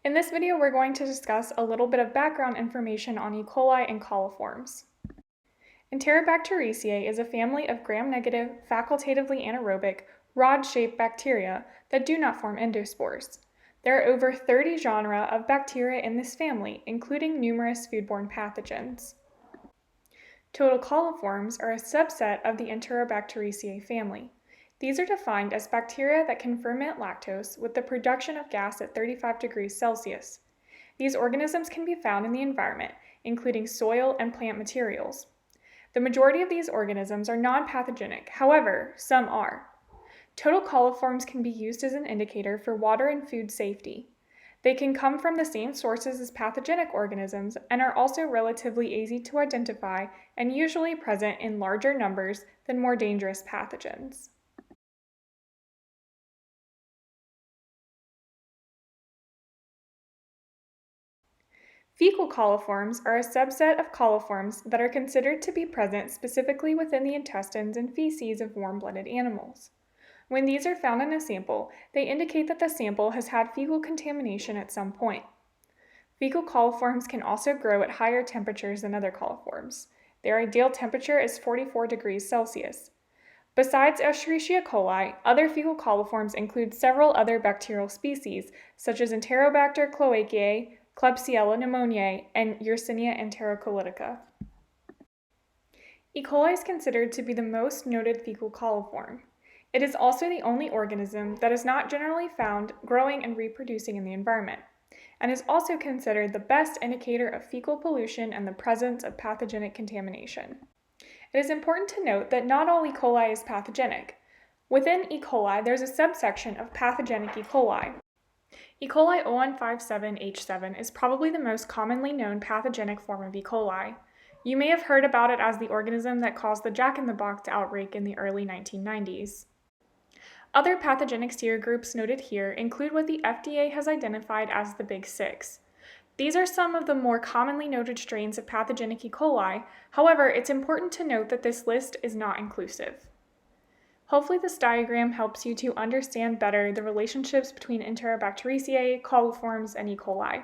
In this video, we're going to discuss a little bit of background information on E. coli and coliforms. Enterobacteriaceae is a family of gram-negative, facultatively anaerobic, rod-shaped bacteria that do not form endospores. There are over 30 genera of bacteria in this family, including numerous foodborne pathogens. Total coliforms are a subset of the Enterobacteriaceae family. These are defined as bacteria that can ferment lactose with the production of gas at 35 degrees Celsius. These organisms can be found in the environment, including soil and plant materials. The majority of these organisms are non-pathogenic, however, some are. Total coliforms can be used as an indicator for water and food safety. They can come from the same sources as pathogenic organisms and are also relatively easy to identify and usually present in larger numbers than more dangerous pathogens. Fecal coliforms are a subset of coliforms that are considered to be present specifically within the intestines and feces of warm-blooded animals. When these are found in a sample, they indicate that the sample has had fecal contamination at some point. Fecal coliforms can also grow at higher temperatures than other coliforms. Their ideal temperature is 44 degrees Celsius. Besides Escherichia coli, other fecal coliforms include several other bacterial species, such as Enterobacter cloacae, Klebsiella pneumoniae, and Yersinia enterocolitica. E. coli is considered to be the most noted fecal coliform. It is also the only organism that is not generally found growing and reproducing in the environment, and is also considered the best indicator of fecal pollution and the presence of pathogenic contamination. It is important to note that not all E. coli is pathogenic. Within E. coli, there's a subsection of pathogenic E. coli. E. coli 0157H7 is probably the most commonly known pathogenic form of E. coli. You may have heard about it as the organism that caused the Jack-in-the-Box outbreak in the early 1990s. Other pathogenic serogroups noted here include what the FDA has identified as the Big Six. These are some of the more commonly noted strains of pathogenic E. coli. However, it's important to note that this list is not inclusive. Hopefully this diagram helps you to understand better the relationships between Enterobacteriaceae, coliforms, and E. coli.